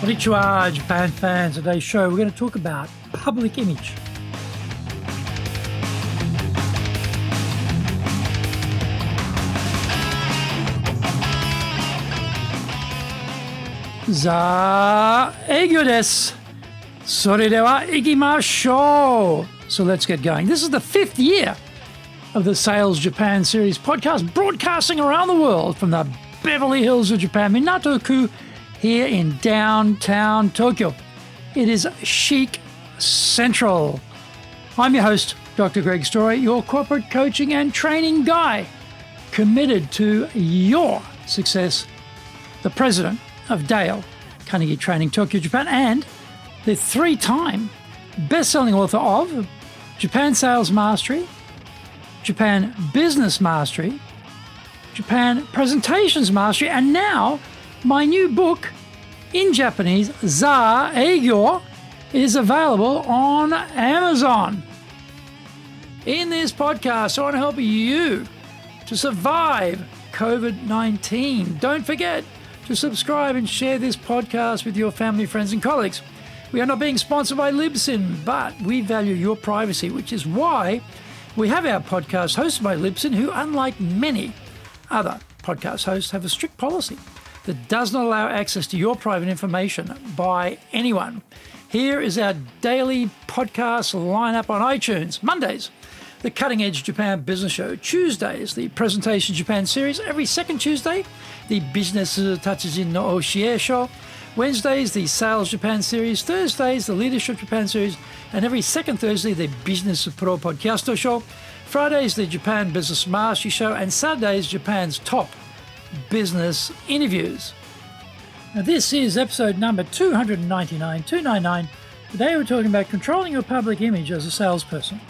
Konnichiwa, Japan fans. Today's show, we're going to talk about public image. Za eigyo desu. Sore de wa ikimashou. So let's get going. This is the 5th year of the Sales Japan Series podcast, broadcasting around the world from the Beverly Hills of Japan, Minato-ku, here in downtown Tokyo. It is Chic Central. I'm your host, Dr. Greg Story, your corporate coaching and training guy, committed to your success, the president of Dale Carnegie Training Tokyo, Japan, and the 3-time best-selling author of Japan Sales Mastery, Japan Business Mastery, Japan Presentations Mastery, and now my new book in Japanese, Za Eigyo, is available on Amazon. In this podcast, I want to help you to survive COVID-19. Don't forget to subscribe and share this podcast with your family, friends, and colleagues. We are not being sponsored by Libsyn, but we value your privacy, which is why we have our podcast hosted by Libsyn, who, unlike many other podcast hosts, have a strict policy that does not allow access to your private information by anyone. Here is our daily podcast lineup on iTunes. Mondays, the Cutting Edge Japan Business Show. Tuesdays, the Presentation Japan Series. Every second Tuesday, the Business Tatsujin no Oshie Show. Wednesdays, the Sales Japan Series. Thursdays, the Leadership Japan Series. And every second Thursday, the Business Pro Podcasto Show. Fridays, the Japan Business Mastery Show. And Saturdays, Japan's top business interviews. Now, this is episode number 299. Today we're talking about controlling your public image as a salesperson.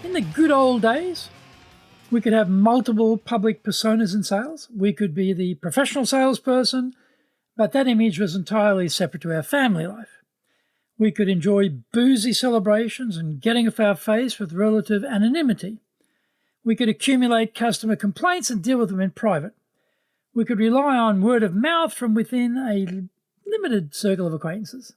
In the good old days, we could have multiple public personas in sales. We could be the professional salesperson, but that image was entirely separate to our family life. We could enjoy boozy celebrations and getting off our face with relative anonymity. We could accumulate customer complaints and deal with them in private. We could rely on word of mouth from within a limited circle of acquaintances.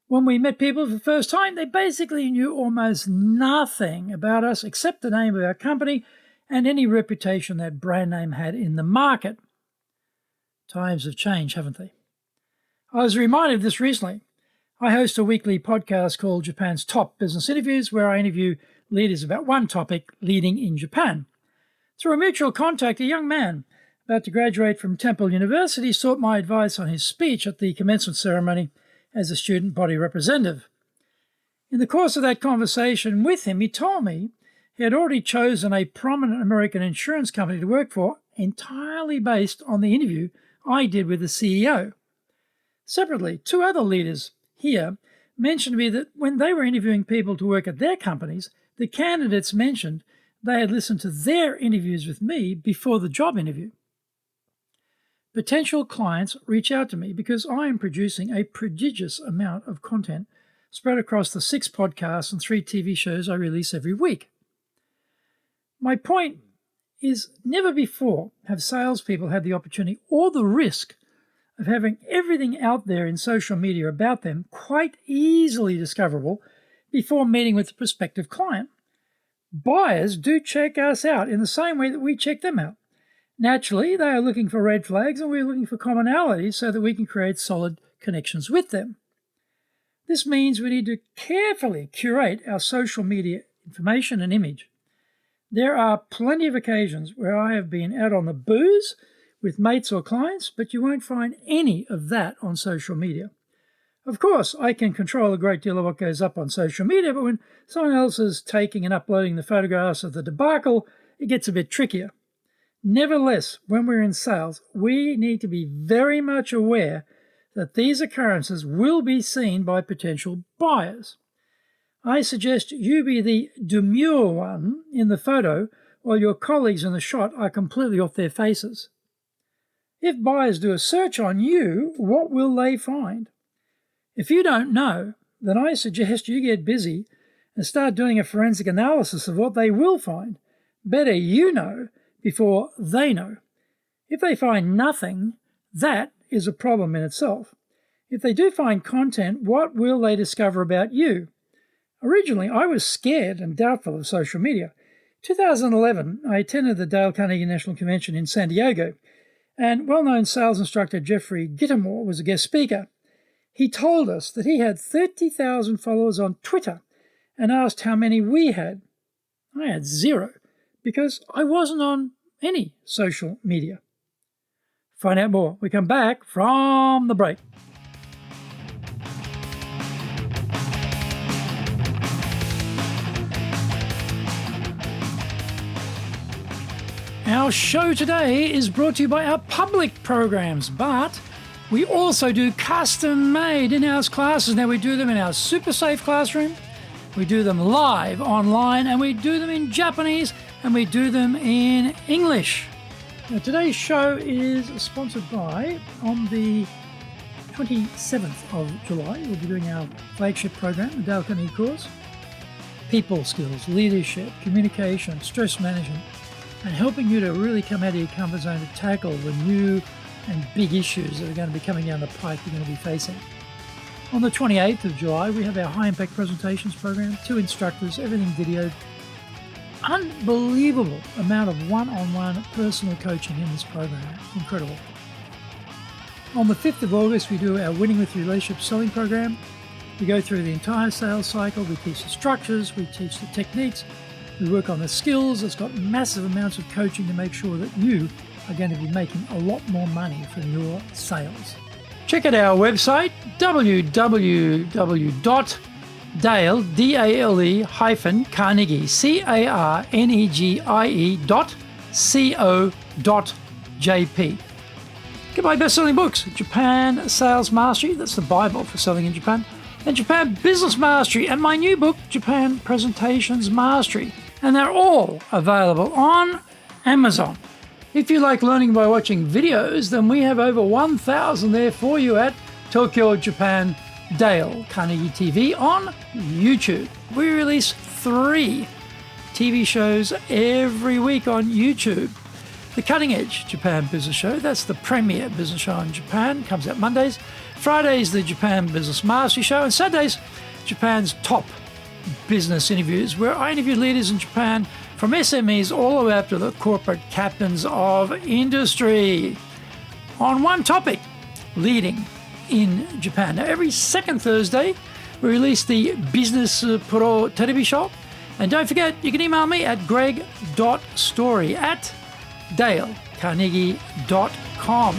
When we met people for the first time, they basically knew almost nothing about us except the name of our company and any reputation that brand name had in the market. Times have changed, haven't they? I was reminded of this recently. I host a weekly podcast called Japan's Top Business Interviews, where I interview leaders about one topic leading in Japan. Through a mutual contact, a young man about to graduate from Temple University sought my advice on his speech at the Commencement Ceremony as a student body representative. In the course of that conversation with him, he told me he had already chosen a prominent American insurance company to work for, entirely based on the interview I did with the CEO. Separately, 2 other leaders here mentioned to me that when they were interviewing people to work at their companies, the candidates mentioned they had listened to their interviews with me before the job interview. Potential clients reach out to me because I am producing a prodigious amount of content spread across the 6 podcasts and 3 TV shows I release every week. My point is, never before have salespeople had the opportunity or the risk of having everything out there in social media about them quite easily discoverable before meeting with the prospective client. Buyers do check us out in the same way that we check them out. Naturally, they are looking for red flags and we're looking for commonalities so that we can create solid connections with them. This means we need to carefully curate our social media information and image. There are plenty of occasions where I have been out on the booze with mates or clients, but you won't find any of that on social media. Of course, I can control a great deal of what goes up on social media, but when someone else is taking and uploading the photographs of the debacle, it gets a bit trickier. Nevertheless, when we're in sales, we need to be very much aware that these occurrences will be seen by potential buyers. I suggest you be the demure one in the photo while your colleagues in the shot are completely off their faces. If buyers do a search on you, what will they find? If you don't know, then I suggest you get busy and start doing a forensic analysis of what they will find. Better you know before they know. If they find nothing, that is a problem in itself. If they do find content, what will they discover about you? Originally, I was scared and doubtful of social media. 2011, I attended the Dale Carnegie National Convention in San Diego, and well-known sales instructor Jeffrey Gittermore was a guest speaker. He told us that he had 30,000 followers on Twitter and asked how many we had. I had 0 because I wasn't on any social media. Find out more. We come back from the break. Our show today is brought to you by our public programs, but we also do custom-made in-house classes. Now, we do them in our super safe classroom, we do them live online, and we do them in Japanese, and we do them in English. Now, today's show is sponsored by, on the 27th of July, we'll be doing our flagship program, the Dale Carnegie course, people skills, leadership, communication, stress management, and helping you to really come out of your comfort zone to tackle the new and big issues that are going to be coming down the pike you're going to be facing. On the 28th of July, we have our high-impact presentations program, 2 instructors, everything videoed. Unbelievable amount of one-on-one personal coaching in this program. Incredible. On the 5th of August, we do our Winning with Relationship Selling program. We go through the entire sales cycle. We teach the structures. We teach the techniques. We work on the skills. It's got massive amounts of coaching to make sure that you are going to be making a lot more money from your sales. Check out our website, www.dale-carnegie, carnegie.co.jp. Get my best-selling books, Japan Sales Mastery, that's the Bible for selling in Japan, and Japan Business Mastery, and my new book, Japan Presentations Mastery. And they're all available on Amazon. If you like learning by watching videos, then we have over 1,000 there for you at Tokyo, Japan, Dale Carnegie TV on YouTube. We release 3 TV shows every week on YouTube. The Cutting Edge Japan Business Show, that's the premier business show in Japan, comes out Mondays. Fridays, the Japan Business Mastery Show, and Saturdays, Japan's top business interviews, where I interview leaders in Japan from SMEs all the way up to the corporate captains of industry on one topic, leading in Japan. Now, every second Thursday, we release the Business Pro Television Show. And don't forget, you can email me at greg.story@dalecarnegie.com.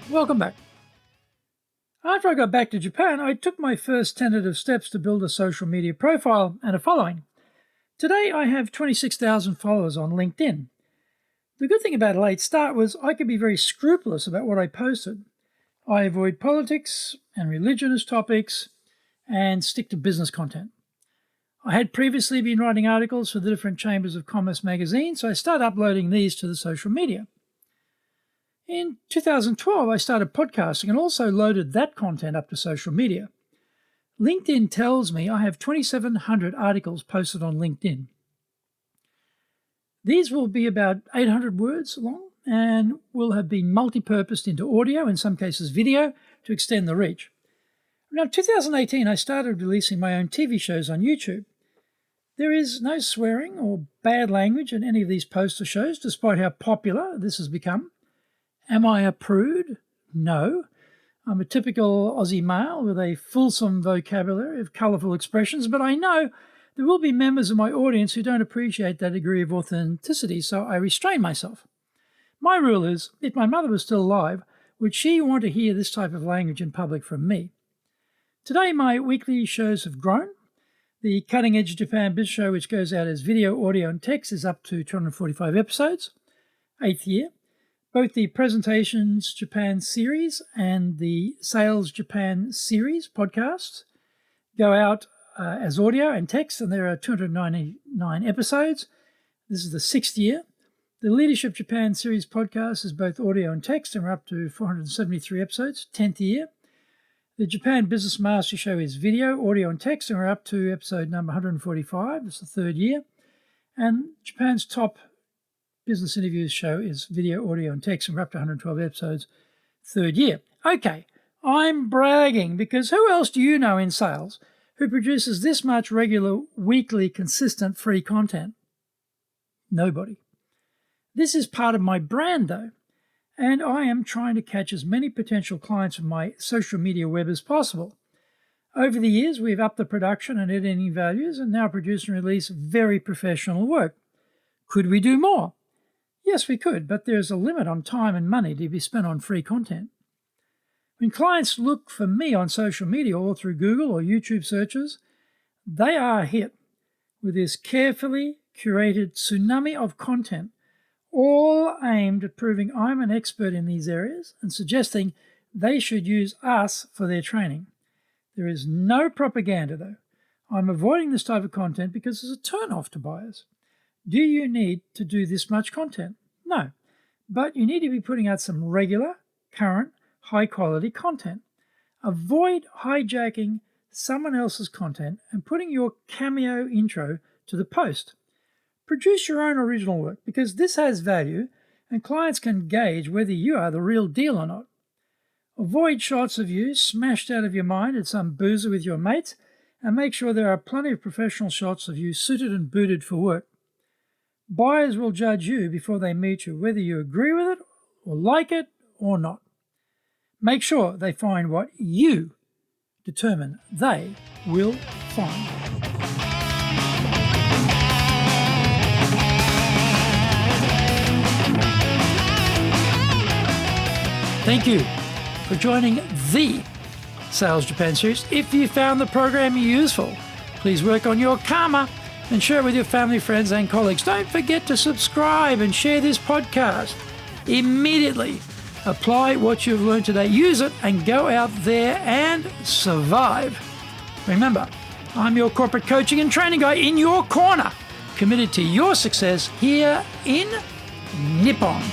Welcome back. After I got back to Japan, I took my first tentative steps to build a social media profile and a following. Today, I have 26,000 followers on LinkedIn. The good thing about a late start was I could be very scrupulous about what I posted. I avoid politics and religious topics and stick to business content. I had previously been writing articles for the different chambers of commerce magazines, so I started uploading these to the social media. In 2012, I started podcasting and also loaded that content up to social media. LinkedIn tells me I have 2,700 articles posted on LinkedIn. These will be about 800 words long and will have been multi-purposed into audio, in some cases video, to extend the reach. Now, in 2018, I started releasing my own TV shows on YouTube. There is no swearing or bad language in any of these poster shows, despite how popular this has become. Am I a prude? No. I'm a typical Aussie male with a fulsome vocabulary of colourful expressions, but I know there will be members of my audience who don't appreciate that degree of authenticity, so I restrain myself. My rule is, if my mother was still alive, would she want to hear this type of language in public from me? Today, my weekly shows have grown. The Cutting Edge Japan Biz Show, which goes out as video, audio, and text, is up to 245 episodes, 8th year. Both the Presentations Japan series and the Sales Japan series podcasts go out as audio and text, and there are 299 episodes. This is the 6th year. The Leadership Japan series podcast is both audio and text, and we're up to 473 episodes, 10th year. The Japan Business Mastery Show is video, audio, and text, and we're up to episode number 145. It's the third year. And Japan's top business interviews show is video, audio, and text, and we're up to 112 episodes, third year. Okay, I'm bragging because who else do you know in sales who produces this much regular, weekly, consistent, free content? Nobody. This is part of my brand, though, and I am trying to catch as many potential clients from my social media web as possible. Over the years, we've upped the production and editing values and now produce and release very professional work. Could we do more? Yes, we could, but there's a limit on time and money to be spent on free content. When clients look for me on social media or through Google or YouTube searches, they are hit with this carefully curated tsunami of content, all aimed at proving I'm an expert in these areas and suggesting they should use us for their training. There is no propaganda, though. I'm avoiding this type of content because it's a turn-off to buyers. Do you need to do this much content? No, but you need to be putting out some regular, current, high-quality content. Avoid hijacking someone else's content and putting your cameo intro to the post. Produce your own original work because this has value and clients can gauge whether you are the real deal or not. Avoid shots of you smashed out of your mind at some boozer with your mates and make sure there are plenty of professional shots of you suited and booted for work. Buyers will judge you before they meet you, whether you agree with it or like it or not. Make sure they find what you determine they will find. Thank you for joining the Sales Japan series. If you found the program useful, please work on your karma and share it with your family, friends, and colleagues. Don't forget to subscribe and share this podcast. Immediately apply what you've learned today. Use it and go out there and survive. Remember, I'm your corporate coaching and training guy in your corner, committed to your success here in Nippon.